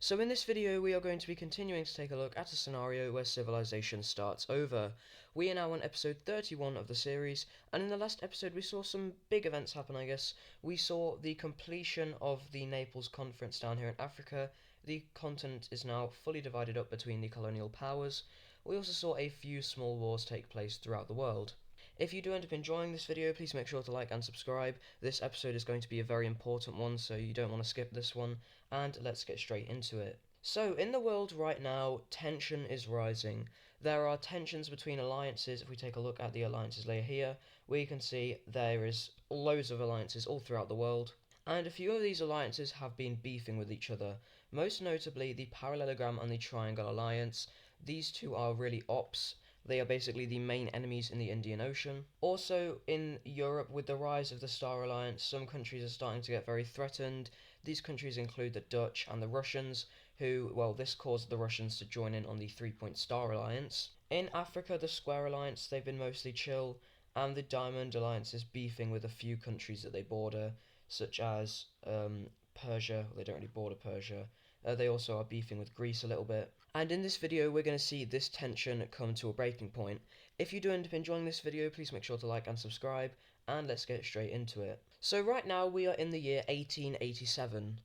So in this video we are going to be continuing to take a look at a scenario where civilization starts over. We are now on episode 31 of the series, and in the last episode we saw some big events happen, I guess. We saw the completion of the Naples Conference down here in Africa. The continent is now fully divided up between the colonial powers. We also saw a few small wars take place throughout the world. If you do end up enjoying this video, please make sure to like and subscribe. This episode is going to be a very important one, so you don't want to skip this one, and let's get straight into it. So, in the world right now, tension is rising. There are tensions between alliances. If we take a look at the alliances layer here, we can see there is loads of alliances all throughout the world. And a few of these alliances have been beefing with each other, most notably the Parallelogram and the Triangle Alliance. These two are really ops. They are basically the main enemies in the Indian Ocean. Also, in Europe, with the rise of the Star Alliance, some countries are starting to get very threatened. These countries include the Dutch and the Russians, who, well, this caused the Russians to join in on the Three-Point Star Alliance. In Africa, the Square Alliance, they've been mostly chill, and the Diamond Alliance is beefing with a few countries that they border, such as Persia. Well, they don't really border Persia. They also are beefing with Greece a little bit. And in this video, we're going to see this tension come to a breaking point. If you do end up enjoying this video, please make sure to like and subscribe, and let's get straight into it. So right now, we are in the year 1887.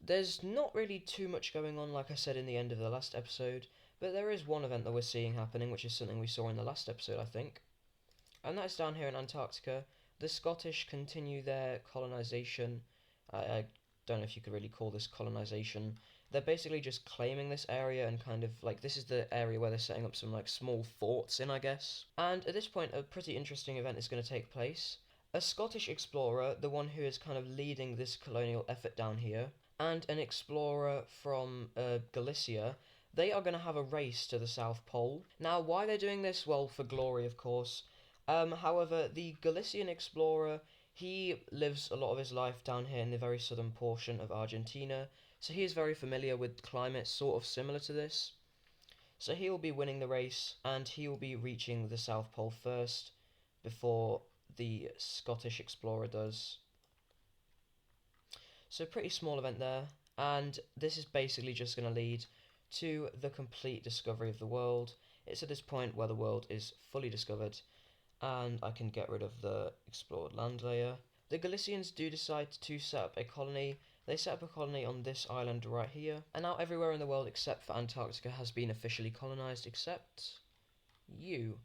There's not really too much going on, like I said in the end of the last episode, but there is one event that we're seeing happening, which is something we saw in the last episode, I think. And that's down here in Antarctica. The Scottish continue their colonization. I don't know if you could really call this colonization. They're basically just claiming this area and kind of like this is the area where they're setting up some like small forts in, I guess. And at this point, a pretty interesting event is going to take place. A Scottish explorer, the one who is kind of leading this colonial effort down here, and an explorer from Galicia, they are going to have a race to the South Pole. Now, why they're doing this? Well, for glory, of course. However, the Galician explorer, he lives a lot of his life down here in the very southern portion of Argentina, so he is very familiar with climate sort of similar to this. So he will be winning the race, and he will be reaching the South Pole first, before the Scottish explorer does. So pretty small event there, and this is basically just going to lead to the complete discovery of the world. It's at this point where the world is fully discovered, and I can get rid of the explored land layer. The Galicians do decide to set up a colony. They set up a colony on this island right here, and now everywhere in the world except for Antarctica has been officially colonized, except you.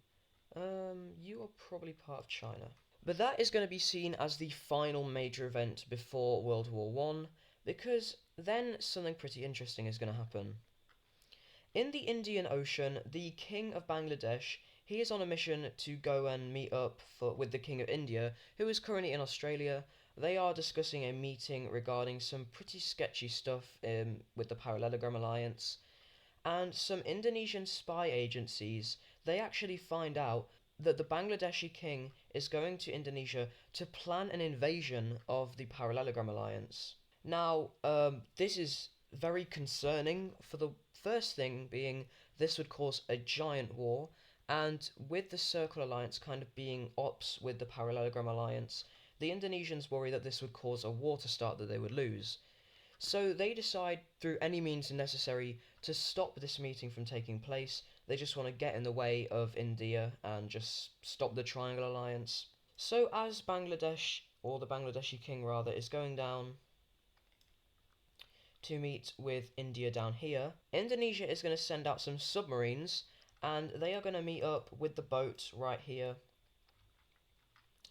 You are probably part of China. But that is going to be seen as the final major event before World War One, because then something pretty interesting is going to happen. In the Indian Ocean, the King of Bangladesh, he is on a mission to go and meet up with the King of India, who is currently in Australia. They are discussing a meeting regarding some pretty sketchy stuff with the Parallelogram Alliance. And some Indonesian spy agencies, they actually find out that the Bangladeshi king is going to Indonesia to plan an invasion of the Parallelogram Alliance. Now, this is very concerning for the first thing being this would cause a giant war, and with the Circle Alliance kind of being ops with the Parallelogram Alliance, the Indonesians worry that this would cause a war to start that they would lose. So they decide, through any means necessary, to stop this meeting from taking place. They just want to get in the way of India and just stop the Triangle Alliance. So as Bangladesh, or the Bangladeshi king rather, is going down to meet with India down here, Indonesia is going to send out some submarines, and they are going to meet up with the boat right here.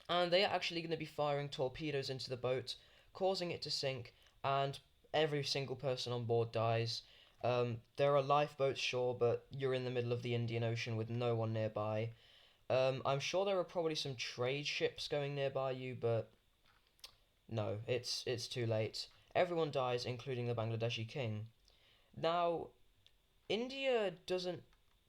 And they are actually going to be firing torpedoes into the boat, causing it to sink, and every single person on board dies. There are lifeboats, sure, but you're in the middle of the Indian Ocean with no one nearby. I'm sure there are probably some trade ships going nearby you, but no, it's too late. Everyone dies, including the Bangladeshi king. Now, India doesn't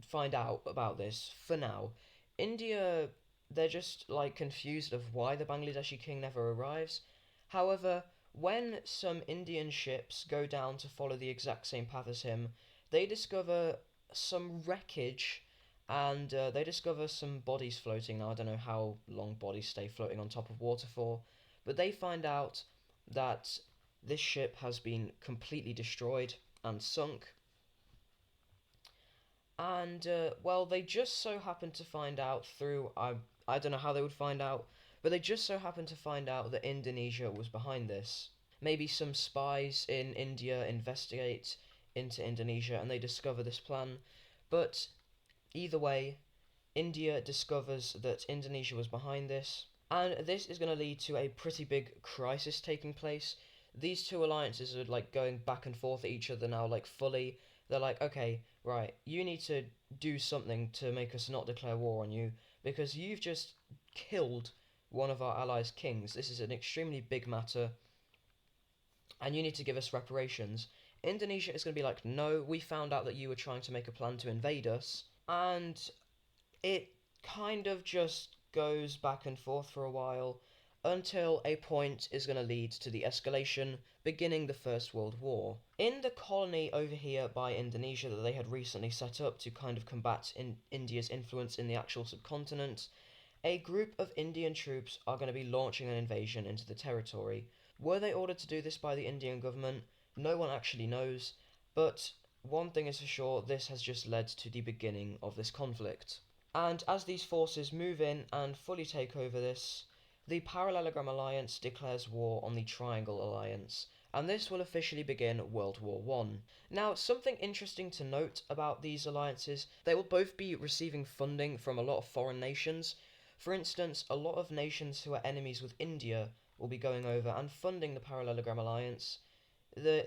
find out about this for now. India, they're just like confused of why the Bangladeshi king never arrives. However, when some Indian ships go down to follow the exact same path as him, they discover some wreckage, and they discover some bodies floating. Now, I don't know how long bodies stay floating on top of water for, but they find out that this ship has been completely destroyed, and sunk. And well, they just so happened to find out through I don't know how they would find out, but they just so happened to find out that Indonesia was behind this. Maybe some spies in India investigate into Indonesia and they discover this plan. But either way, India discovers that Indonesia was behind this, and this is going to lead to a pretty big crisis taking place. These two alliances are like going back and forth at each other now, like fully. They're like, okay, right, you need to do something to make us not declare war on you because you've just killed one of our allies' kings. This is an extremely big matter, and you need to give us reparations. Indonesia is going to be like, no, we found out that you were trying to make a plan to invade us, and it kind of just goes back and forth for a while until a point is going to lead to the escalation, beginning the First World War. In the colony over here by Indonesia that they had recently set up to kind of combat India's influence in the actual subcontinent, a group of Indian troops are going to be launching an invasion into the territory. Were they ordered to do this by the Indian government? No one actually knows, but one thing is for sure, this has just led to the beginning of this conflict. And as these forces move in and fully take over this, the Parallelogram Alliance declares war on the Triangle Alliance, and this will officially begin World War One. Now, something interesting to note about these alliances, they will both be receiving funding from a lot of foreign nations. For instance, a lot of nations who are enemies with India will be going over and funding the Parallelogram Alliance.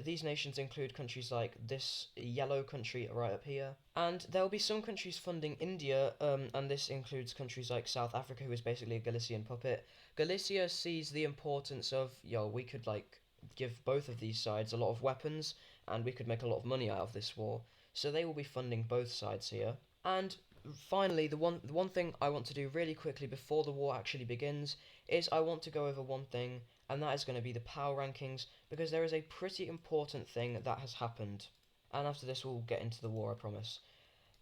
These nations include countries like this yellow country right up here. And there will be some countries funding India, and this includes countries like South Africa, who is basically a Galician puppet. Galicia sees the importance of, we could, give both of these sides a lot of weapons, and we could make a lot of money out of this war. So they will be funding both sides here. And finally, the one thing I want to do really quickly before the war actually begins is I want to go over one thing, and that is going to be the power rankings, because there is a pretty important thing that has happened. And after this, we'll get into the war, I promise.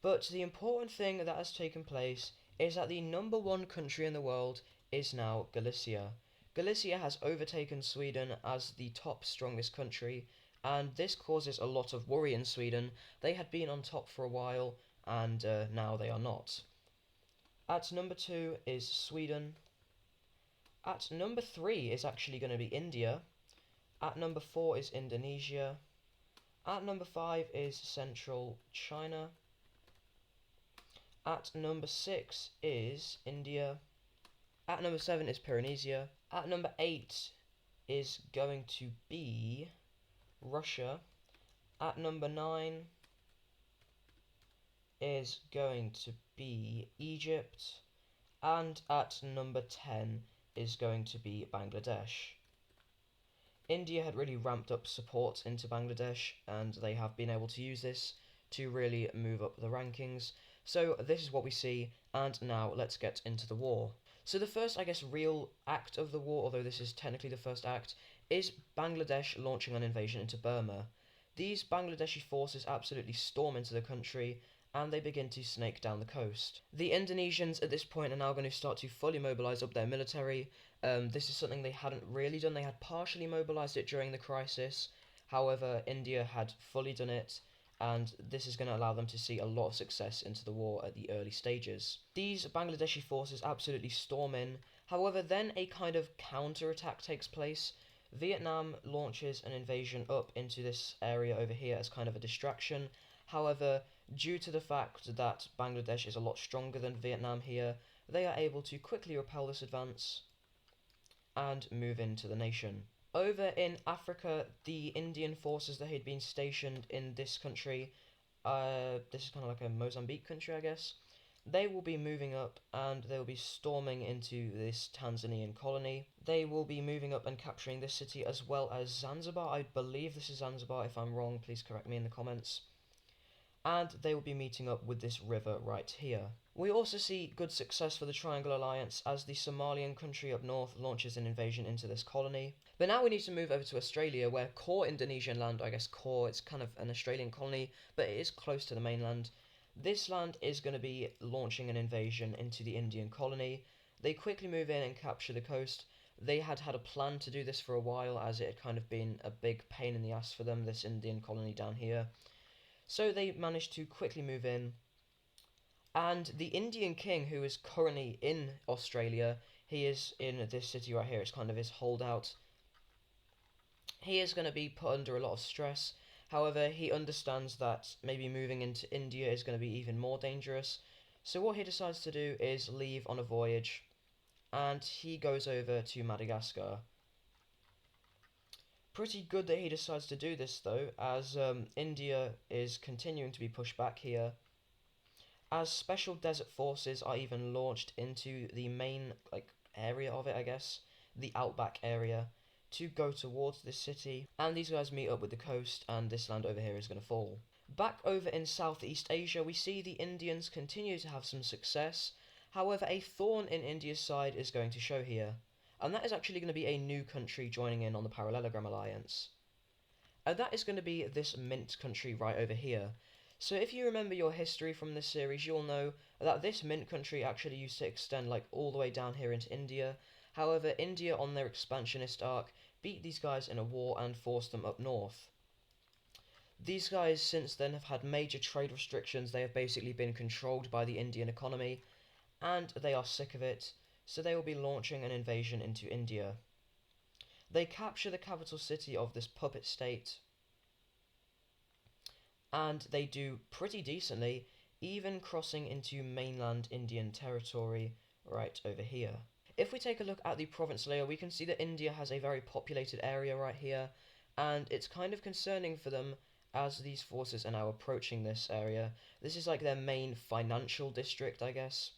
But the important thing that has taken place is that the number one country in the world is now Galicia. Galicia has overtaken Sweden as the top strongest country, and this causes a lot of worry in Sweden. They had been on top for a while, and now they are not. At number 2 is Sweden. At number 3 is actually going to be India. At number 4 is Indonesia. At number 5 is Central China. At number 6 is India. At number 7 is Peronesia. At number 8 is going to be Russia. At number 9 is going to be Egypt. And at number 10 is going to be Bangladesh. India had really ramped up support into Bangladesh, and they have been able to use this to really move up the rankings. So this is what we see, and now let's get into the war. So the first, real act of the war, although this is technically the first act, is Bangladesh launching an invasion into Burma. These Bangladeshi forces absolutely storm into the country, and they begin to snake down the coast. The Indonesians at this point are now going to start to fully mobilise up their military. This is something they hadn't really done. They had partially mobilised it during the crisis. However, India had fully done it, and this is going to allow them to see a lot of success into the war at the early stages. These Bangladeshi forces absolutely storm in. However, then a kind of counter-attack takes place. Vietnam launches an invasion up into this area over here as kind of a distraction. However, due to the fact that Bangladesh is a lot stronger than Vietnam here, they are able to quickly repel this advance and move into the nation. Over in Africa, the Indian forces that had been stationed in this country, this is kind of like a Mozambique country, I guess, they will be moving up and they will be storming into this Tanzanian colony. They will be moving up and capturing this city as well as Zanzibar. I believe this is Zanzibar. If I'm wrong, please correct me in the comments. And they will be meeting up with this river right here. We also see good success for the Triangle Alliance as the Somalian country up north launches an invasion into this colony. But now we need to move over to Australia, where core Indonesian land, core, it's kind of an Australian colony, but it is close to the mainland. This land is going to be launching an invasion into the Indian colony. They quickly move in and capture the coast, They had had a plan to do this for a while, as it had kind of been a big pain in the ass for them, this Indian colony down here. So they managed to quickly move in, and the Indian king, who is currently in Australia, he is in this city right here, it's kind of his holdout. He is going to be put under a lot of stress. However, he understands that maybe moving into India is going to be even more dangerous. So what he decides to do is leave on a voyage, and he goes over to Madagascar. Pretty good that he decides to do this though, as India is continuing to be pushed back here, as special desert forces are even launched into the main area of it, I guess, the outback area, to go towards this city, and these guys meet up with the coast, and this land over here is going to fall. Back over in Southeast Asia, we see the Indians continue to have some success. However, a thorn in India's side is going to show here, and that is actually going to be a new country joining in on the Parallelogram Alliance. And that is going to be this Mint country right over here. So if you remember your history from this series, you'll know that this Mint country actually used to extend all the way down here into India. However, India on their expansionist arc beat these guys in a war and forced them up north. These guys since then have had major trade restrictions. They have basically been controlled by the Indian economy, and they are sick of it, so they will be launching an invasion into India. They capture the capital city of this puppet state, and they do pretty decently, even crossing into mainland Indian territory right over here. If we take a look at the province layer, we can see that India has a very populated area right here, and it's kind of concerning for them as these forces are now approaching this area. This is their main financial district, I guess,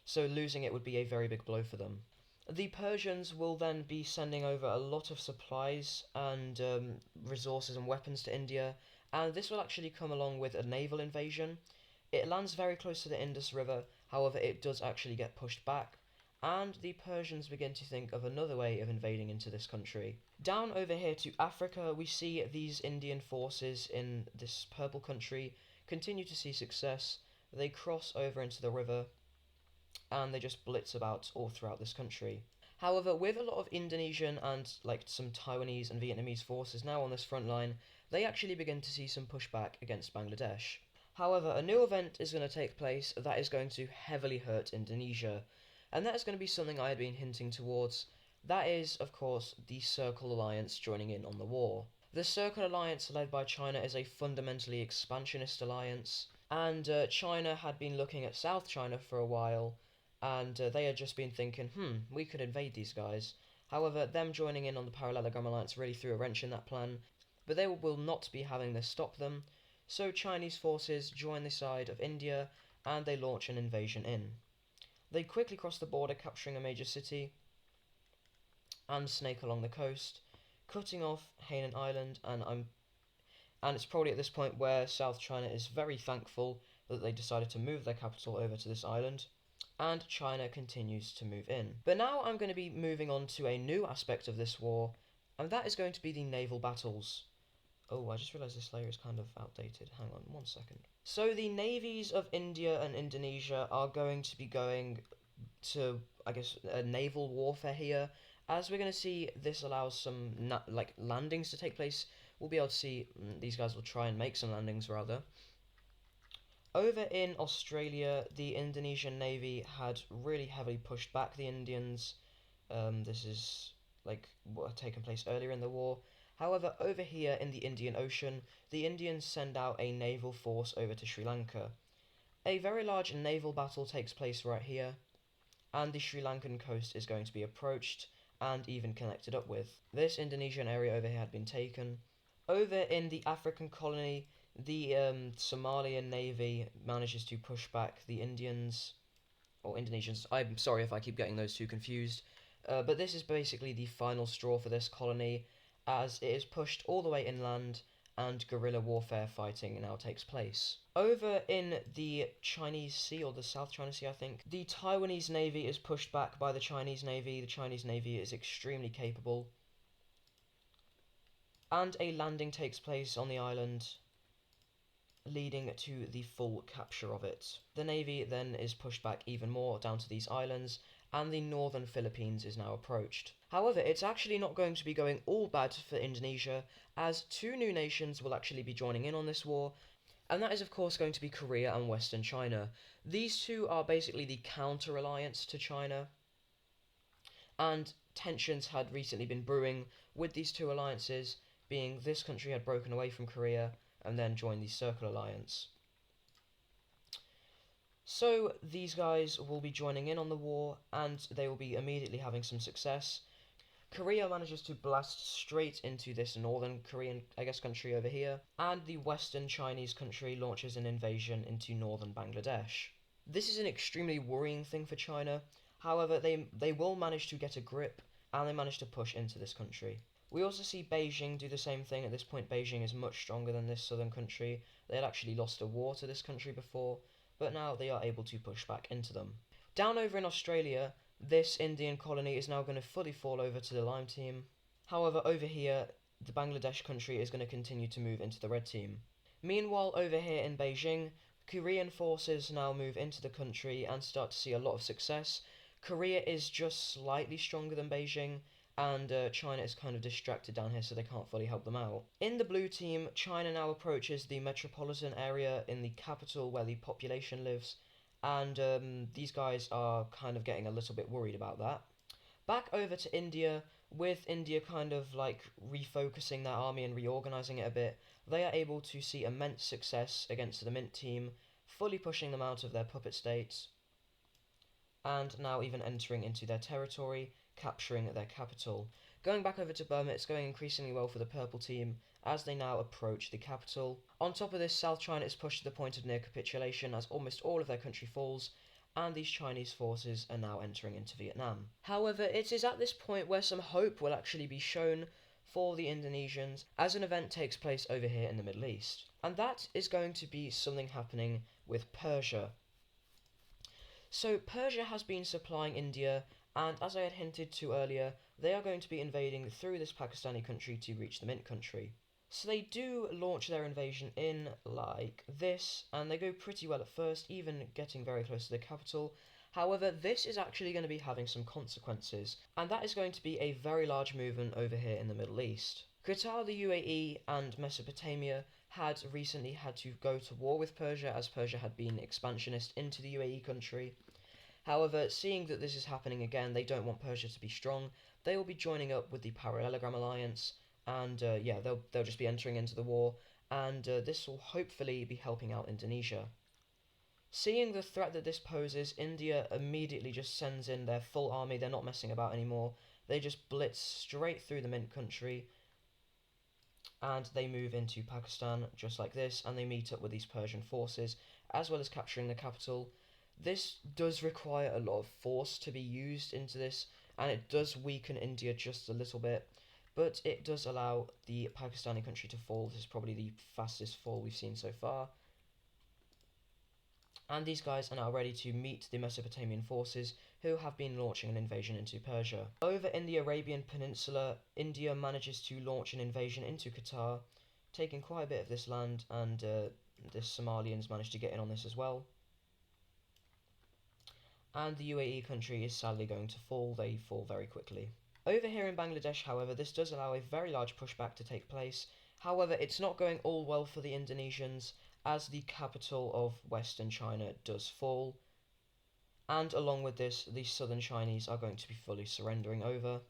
so losing it would be a very big blow for them. The Persians will then be sending over a lot of supplies and resources and weapons to India, and this will actually come along with a naval invasion. It lands very close to the Indus River, however it does actually get pushed back, and the Persians begin to think of another way of invading into this country. Down over here to Africa, we see these Indian forces in this purple country continue to see success. They cross over into the river, and they just blitz about all throughout this country. However, with a lot of Indonesian and some Taiwanese and Vietnamese forces now on this front line, they actually begin to see some pushback against Bangladesh. However, a new event is going to take place that is going to heavily hurt Indonesia, and that is going to be something I had been hinting towards. That is, of course, the Circle Alliance joining in on the war. The Circle Alliance, led by China, is a fundamentally expansionist alliance, and China had been looking at South China for a while, and they had just been thinking, we could invade these guys. However, them joining in on the Parallelogram Alliance really threw a wrench in that plan, but they will not be having this stop them, so Chinese forces join the side of India, and they launch an invasion in. They quickly cross the border, capturing a major city, and snake along the coast, cutting off Hainan Island, and it's probably at this point where South China is very thankful that they decided to move their capital over to this island, and China continues to move in. But now I'm going to be moving on to a new aspect of this war, and that is going to be the naval battles. Oh, I just realised this layer is kind of outdated. Hang on 1 second. So the navies of India and Indonesia are going to be going to, I guess, a naval warfare here. As we're going to see, this allows some landings to take place. We'll be able to see these guys will try and make some landings rather. Over in Australia, the Indonesian Navy had really heavily pushed back the Indians. This is what had taken place earlier in the war. However, over here in the Indian Ocean, the Indians send out a naval force over to Sri Lanka. A very large naval battle takes place right here, and the Sri Lankan coast is going to be approached and even connected up with. This Indonesian area over here had been taken. Over in the African colony, the Somalian Navy manages to push back the Indians, or Indonesians. I'm sorry if I keep getting those two confused. But this is basically the final straw for this colony, as it is pushed all the way inland, and guerrilla warfare fighting now takes place. Over in the Chinese Sea, or the South China Sea I think, the Taiwanese Navy is pushed back by the Chinese Navy. The Chinese Navy is extremely capable, and a landing takes place on the island, leading to the full capture of it. The Navy then is pushed back even more down to these islands, and the northern Philippines is now approached. However, it's actually not going to be going all bad for Indonesia, as two new nations will actually be joining in on this war, and that is of course going to be Korea and Western China. These two are basically the counter-alliance to China, and tensions had recently been brewing with these two alliances, being this country had broken away from Korea and then joined the Circle Alliance. So these guys will be joining in on the war, and they will be immediately having some success. Korea manages to blast straight into this northern Korean, country over here, and the western Chinese country launches an invasion into northern Bangladesh. This is an extremely worrying thing for China. However, they will manage to get a grip, and they manage to push into this country. We also see Beijing do the same thing. At this point, Beijing is much stronger than this southern country. They had actually lost a war to this country before, but now they are able to push back into them. Down over in Australia, this Indian colony is now going to fully fall over to the Lime team. However, over here, the Bangladesh country is going to continue to move into the Red team. Meanwhile, over here in Beijing, Korean forces now move into the country and start to see a lot of success. Korea is just slightly stronger than Beijing, and China is kind of distracted down here, so they can't fully help them out. In the blue team, China now approaches the metropolitan area in the capital where the population lives, and these guys are kind of getting a little bit worried about that. Back over to India, with India kind of like refocusing their army and reorganizing it a bit, they are able to see immense success against the Mint team, fully pushing them out of their puppet states, and now even entering into their territory, capturing their capital. Going back over to Burma, it's going increasingly well for the purple team as they now approach the capital. On top of this, South China is pushed to the point of near capitulation as almost all of their country falls, and these Chinese forces are now entering into Vietnam. However, it is at this point where some hope will actually be shown for the Indonesians as an event takes place over here in the Middle East. And that is going to be something happening with Persia. So Persia has been supplying India, and as I had hinted to earlier, they are going to be invading through this Pakistani country to reach the Mint country. So they do launch their invasion in like this, and they go pretty well at first, even getting very close to the capital. However, this is actually going to be having some consequences, and that is going to be a very large movement over here in the Middle East. Qatar, the UAE, and Mesopotamia had recently had to go to war with Persia, as Persia had been expansionist into the UAE country. However, seeing that this is happening again, they don't want Persia to be strong. They will be joining up with the Parallelogram Alliance, and they'll just be entering into the war, and this will hopefully be helping out Indonesia. Seeing the threat that this poses, India immediately just sends in their full army. They're not messing about anymore. They just blitz straight through the Mint country, and they move into Pakistan just like this, and they meet up with these Persian forces, as well as capturing the capital. This does require a lot of force to be used into this, and it does weaken India just a little bit, but it does allow the Pakistani country to fall. This is probably the fastest fall we've seen so far. And these guys are now ready to meet the Mesopotamian forces who have been launching an invasion into Persia. Over in the Arabian Peninsula, India manages to launch an invasion into Qatar, taking quite a bit of this land, and the Somalians manage to get in on this as well. And the UAE country is sadly going to fall. They fall very quickly. Over here in Bangladesh, however, this does allow a very large pushback to take place. However, it's not going all well for the Indonesians, as the capital of Western China does fall. And along with this, the southern Chinese are going to be fully surrendering over,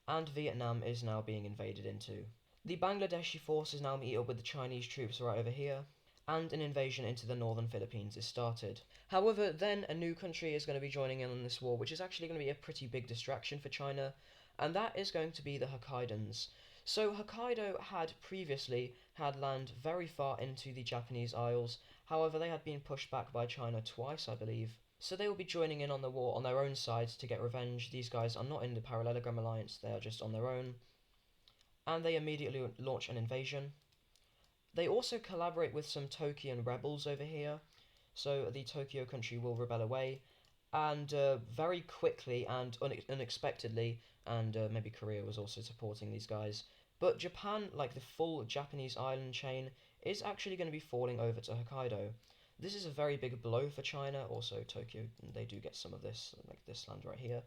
and Vietnam is now being invaded into. The Bangladeshi forces now meet up with the Chinese troops right over here, and an invasion into the northern Philippines is started. However, then a new country is going to be joining in on this war, which is actually going to be a pretty big distraction for China, and that is going to be the Hokkaidans. So Hokkaido had previously had land very far into the Japanese Isles. However, they had been pushed back by China twice, I believe. So they will be joining in on the war on their own sides to get revenge. These guys are not in the Parallelogram Alliance, they are just on their own. And they immediately launch an invasion. They also collaborate with some Tokian rebels over here, so the Tokyo country will rebel away, and very quickly and unexpectedly, and maybe Korea was also supporting these guys, but Japan, like the full Japanese island chain, is actually going to be falling over to Hokkaido. This is a very big blow for China. Also, Tokyo, they do get some of this, like this land right here.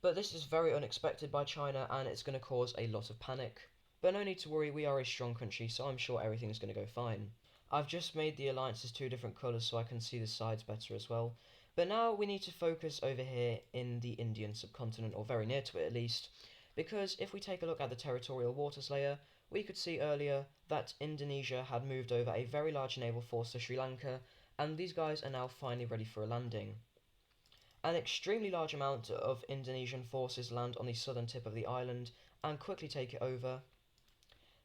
But this is very unexpected by China, and it's going to cause a lot of panic. But no need to worry, we are a strong country, so I'm sure everything's going to go fine. I've just made the alliances two different colours so I can see the sides better as well. But now we need to focus over here in the Indian subcontinent, or very near to it at least, because if we take a look at the territorial waters layer, we could see earlier that Indonesia had moved over a very large naval force to Sri Lanka, and these guys are now finally ready for a landing. An extremely large amount of Indonesian forces land on the southern tip of the island and quickly take it over.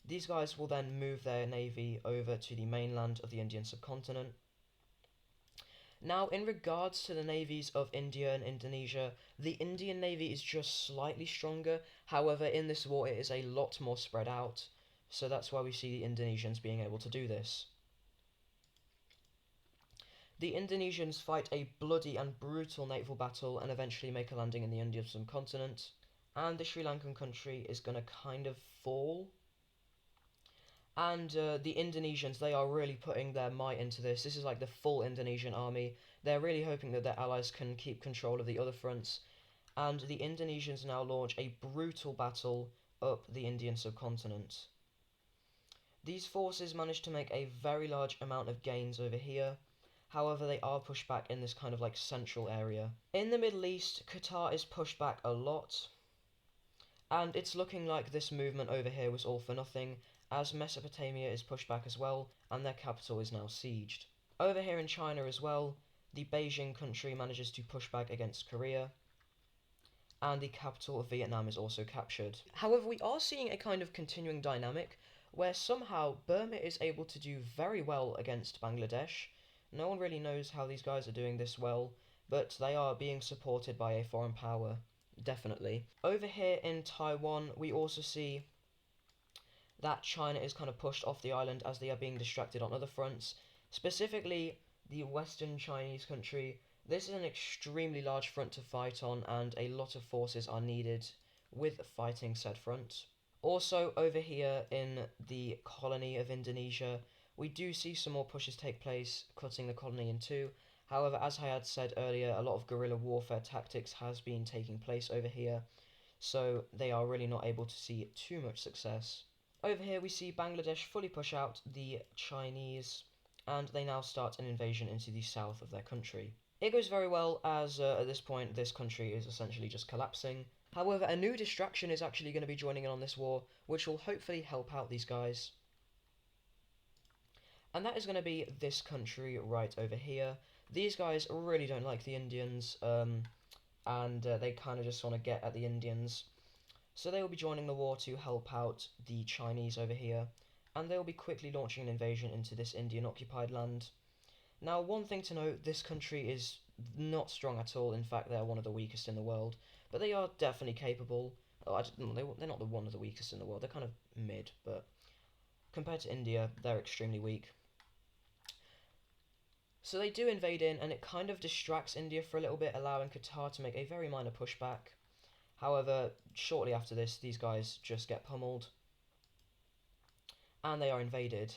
These guys will then move their navy over to the mainland of the Indian subcontinent. Now, in regards to the navies of India and Indonesia, the Indian navy is just slightly stronger. However, in this war, it is a lot more spread out. So that's why we see the Indonesians being able to do this. The Indonesians fight a bloody and brutal naval battle and eventually make a landing in the Indian subcontinent. And the Sri Lankan country is going to kind of fall. And the Indonesians, they are really putting their might into this. This is like the full Indonesian army. They're really hoping that their allies can keep control of the other fronts. And the Indonesians now launch a brutal battle up the Indian subcontinent. These forces manage to make a very large amount of gains over here. However, they are pushed back in this kind of like central area. In the Middle East, Qatar is pushed back a lot. And it's looking like this movement over here was all for nothing, as Mesopotamia is pushed back as well, and their capital is now sieged. Over here in China as well, the Beijing country manages to push back against Korea, and the capital of Vietnam is also captured. However, we are seeing a kind of continuing dynamic, where somehow Burma is able to do very well against Bangladesh. No one really knows how these guys are doing this well, but they are being supported by a foreign power. Definitely. Over here in Taiwan, we also see that China is kind of pushed off the island as they are being distracted on other fronts. Specifically, the Western Chinese country. This is an extremely large front to fight on, and a lot of forces are needed with fighting said front. Also, over here in the colony of Indonesia, we do see some more pushes take place, cutting the colony in two. However, as I had said earlier, a lot of guerrilla warfare tactics has been taking place over here, so they are really not able to see too much success. Over here we see Bangladesh fully push out the Chinese, and they now start an invasion into the south of their country. It goes very well as at this point this country is essentially just collapsing. However, a new distraction is actually going to be joining in on this war, which will hopefully help out these guys. And that is going to be this country right over here. These guys really don't like the Indians, and they kind of just want to get at the Indians. So they will be joining the war to help out the Chinese over here, and they will be quickly launching an invasion into this Indian-occupied land. Now, one thing to note, this country is not strong at all. In fact, they're one of the weakest in the world, but they are definitely capable. Oh, they're not one of the weakest in the world. They're kind of mid, but compared to India, they're extremely weak. So they do invade in, and it kind of distracts India for a little bit, allowing Qatar to make a very minor pushback. However, shortly after this, these guys just get pummeled, and they are invaded.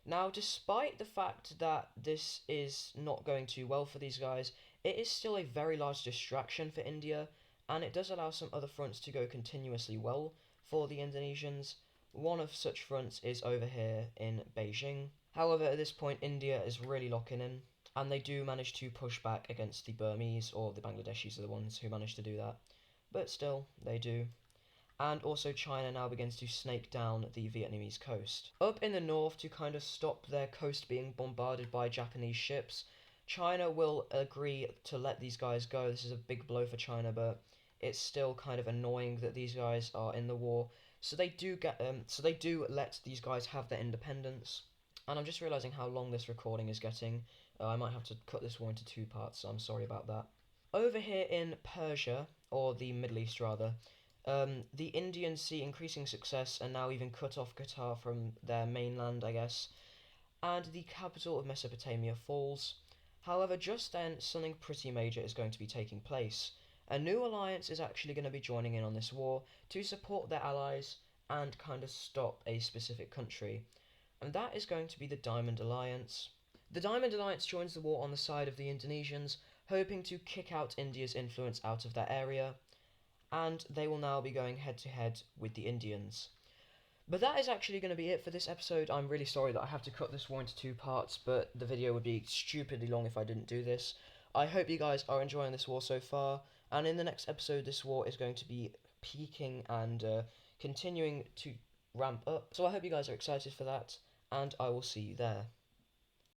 Now, despite the fact that this is not going too well for these guys, it is still a very large distraction for India, and it does allow some other fronts to go continuously well for the Indonesians. One of such fronts is over here in Beijing. However, at this point, India is really locking in, and they do manage to push back against the Burmese, or the Bangladeshis are the ones who manage to do that. But still, they do. And also China now begins to snake down the Vietnamese coast. Up in the north, to kind of stop their coast being bombarded by Japanese ships, China will agree to let these guys go. This is a big blow for China, but it's still kind of annoying that these guys are in the war. So they do let these guys have their independence. And I'm just realizing how long this recording is getting. I might have to cut this war into two parts, so I'm sorry about that. Over here in Persia, or the Middle East rather, the Indians see increasing success and now even cut off Qatar from their mainland, I guess, and the capital of Mesopotamia falls. However, just then, something pretty major is going to be taking place. A new alliance is actually going to be joining in on this war to support their allies and kind of stop a specific country, and that is going to be the Diamond Alliance. The Diamond Alliance joins the war on the side of the Indonesians, hoping to kick out India's influence out of that area, and they will now be going head to head with the Indians. But that is actually going to be it for this episode. I'm really sorry that I have to cut this war into two parts, but the video would be stupidly long if I didn't do this. I hope you guys are enjoying this war so far, and in the next episode this war is going to be peaking and continuing to ramp up. So I hope you guys are excited for that, and I will see you there.